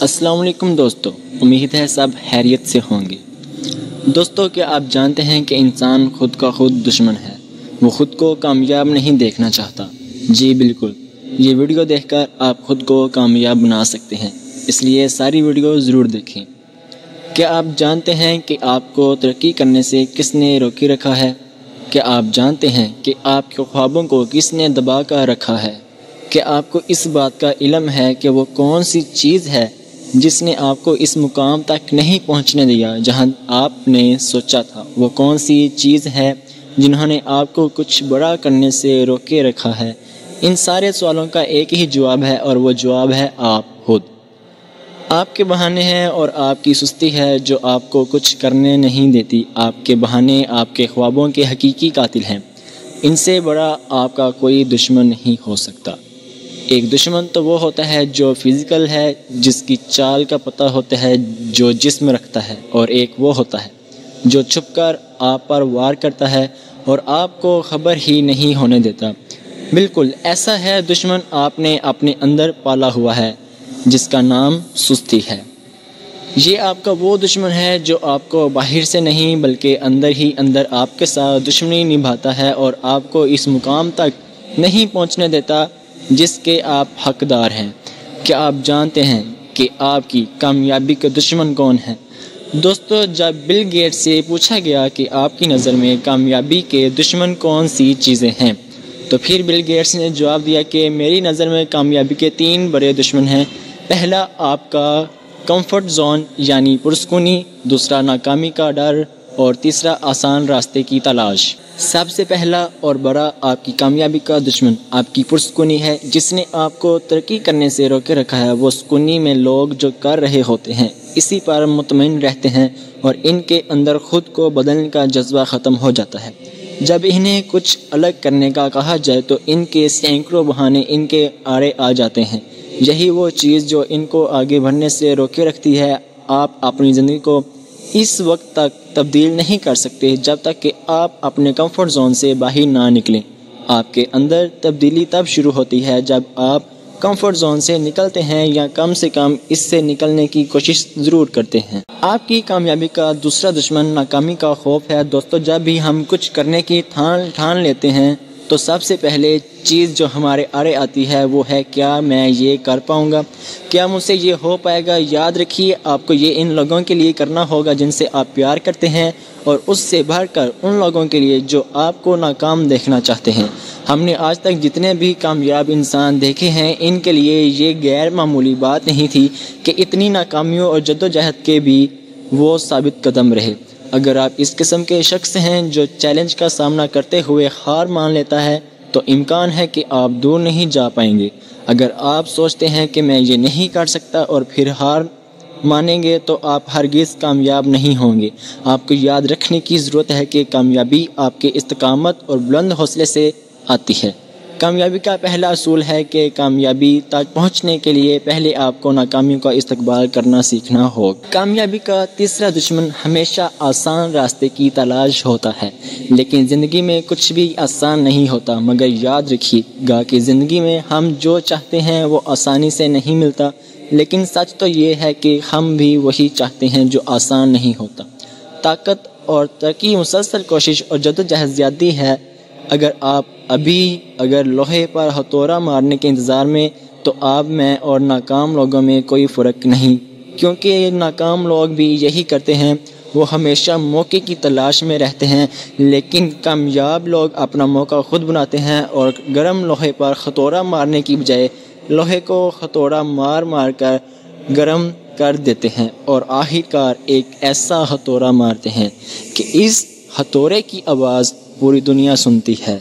السلام علیکم دوستو، امید ہے سب خیریت سے ہوں گے۔ دوستو، کیا آپ جانتے ہیں کہ انسان خود کا خود دشمن ہے؟ وہ خود کو کامیاب نہیں دیکھنا چاہتا۔ جی بالکل، یہ ویڈیو دیکھ کر آپ خود کو کامیاب بنا سکتے ہیں، اس لیے ساری ویڈیو ضرور دیکھیں۔ کیا آپ جانتے ہیں کہ آپ کو ترقی کرنے سے کس نے روکی رکھا ہے؟ کیا آپ جانتے ہیں کہ آپ کے خوابوں کو کس نے دبا کر رکھا ہے؟ کیا آپ کو اس بات کا علم ہے کہ وہ کون سی چیز ہے جس نے آپ کو اس مقام تک نہیں پہنچنے دیا جہاں آپ نے سوچا تھا؟ وہ کون سی چیز ہے جنہوں نے آپ کو کچھ بڑا کرنے سے روکے رکھا ہے؟ ان سارے سوالوں کا ایک ہی جواب ہے، اور وہ جواب ہے آپ خود۔ آپ کے بہانے ہیں اور آپ کی سستی ہے جو آپ کو کچھ کرنے نہیں دیتی۔ آپ کے بہانے آپ کے خوابوں کے حقیقی قاتل ہیں۔ ان سے بڑا آپ کا کوئی دشمن نہیں ہو سکتا۔ ایک دشمن تو وہ ہوتا ہے جو فزیکل ہے، جس کی چال کا پتہ ہوتا ہے، جو جسم رکھتا ہے، اور ایک وہ ہوتا ہے جو چھپ کر آپ پر وار کرتا ہے اور آپ کو خبر ہی نہیں ہونے دیتا۔ بالکل ایسا ہے دشمن آپ نے اپنے اندر پالا ہوا ہے، جس کا نام سستی ہے۔ یہ آپ کا وہ دشمن ہے جو آپ کو باہر سے نہیں بلکہ اندر ہی اندر آپ کے ساتھ دشمنی نبھاتا ہے اور آپ کو اس مقام تک نہیں پہنچنے دیتا جس کے آپ حقدار ہیں۔ کیا آپ جانتے ہیں کہ آپ کی کامیابی کا دشمن کون ہے؟ دوستو، جب بل گیٹس سے پوچھا گیا کہ آپ کی نظر میں کامیابی کے دشمن کون سی چیزیں ہیں، تو پھر بل گیٹس نے جواب دیا کہ میری نظر میں کامیابی کے 3 بڑے دشمن ہیں۔ پہلا آپ کا کمفرٹ زون یعنی پرسکونی، دوسرا ناکامی کا ڈر، اور تیسرا آسان راستے کی تلاش۔ سب سے پہلا اور بڑا آپ کی کامیابی کا دشمن آپ کی پرسکونی ہے، جس نے آپ کو ترقی کرنے سے روکے رکھا ہے۔ وہ سکونی میں لوگ جو کر رہے ہوتے ہیں اسی پر مطمئن رہتے ہیں اور ان کے اندر خود کو بدلنے کا جذبہ ختم ہو جاتا ہے۔ جب انہیں کچھ الگ کرنے کا کہا جائے تو ان کے سینکڑوں بہانے ان کے آڑے آ جاتے ہیں۔ یہی وہ چیز جو ان کو آگے بڑھنے سے روکے رکھتی ہے۔ آپ اپنی زندگی کو اس وقت تک تبدیل نہیں کر سکتے جب تک کہ آپ اپنے کمفرٹ زون سے باہر نہ نکلیں۔ آپ کے اندر تبدیلی تب شروع ہوتی ہے جب آپ کمفرٹ زون سے نکلتے ہیں، یا کم سے کم اس سے نکلنے کی کوشش ضرور کرتے ہیں۔ آپ کی کامیابی کا دوسرا دشمن ناکامی کا خوف ہے۔ دوستو، جب بھی ہم کچھ کرنے کی ٹھان لیتے ہیں تو سب سے پہلے چیز جو ہمارے آڑے آتی ہے وہ ہے، کیا میں یہ کر پاؤں گا؟ کیا مجھ سے یہ ہو پائے گا؟ یاد رکھیے، آپ کو یہ ان لوگوں کے لیے کرنا ہوگا جن سے آپ پیار کرتے ہیں، اور اس سے بڑھ کر ان لوگوں کے لیے جو آپ کو ناکام دیکھنا چاہتے ہیں۔ ہم نے آج تک جتنے بھی کامیاب انسان دیکھے ہیں، ان کے لیے یہ غیر معمولی بات نہیں تھی کہ اتنی ناکامیوں اور جدوجہد کے بھی وہ ثابت قدم رہے۔ اگر آپ اس قسم کے شخص ہیں جو چیلنج کا سامنا کرتے ہوئے ہار مان لیتا ہے، تو امکان ہے کہ آپ دور نہیں جا پائیں گے۔ اگر آپ سوچتے ہیں کہ میں یہ نہیں کر سکتا اور پھر ہار مانیں گے تو آپ ہرگز کامیاب نہیں ہوں گے۔ آپ کو یاد رکھنے کی ضرورت ہے کہ کامیابی آپ کے استقامت اور بلند حوصلے سے آتی ہے۔ کامیابی کا پہلا اصول ہے کہ کامیابی تک پہنچنے کے لیے پہلے آپ کو ناکامیوں کا استقبال کرنا سیکھنا ہوگا۔ کامیابی کا تیسرا دشمن ہمیشہ آسان راستے کی تلاش ہوتا ہے، لیکن زندگی میں کچھ بھی آسان نہیں ہوتا۔ مگر یاد رکھیے گا کہ زندگی میں ہم جو چاہتے ہیں وہ آسانی سے نہیں ملتا، لیکن سچ تو یہ ہے کہ ہم بھی وہی چاہتے ہیں جو آسان نہیں ہوتا۔ طاقت اور ترقی مسلسل کوشش اور جدوجہد زیادتی ہے۔ اگر لوہے پر ہتھوڑا مارنے کے انتظار میں، تو آپ میں اور ناکام لوگوں میں کوئی فرق نہیں، کیونکہ ناکام لوگ بھی یہی کرتے ہیں۔ وہ ہمیشہ موقع کی تلاش میں رہتے ہیں، لیکن کامیاب لوگ اپنا موقع خود بناتے ہیں اور گرم لوہے پر ہتھوڑا مارنے کی بجائے لوہے کو ہتھوڑا مار کر گرم کر دیتے ہیں، اور آخرکار ایک ایسا ہتھوڑا مارتے ہیں کہ اس ہتھوڑے کی آواز پوری دنیا سنتی ہے۔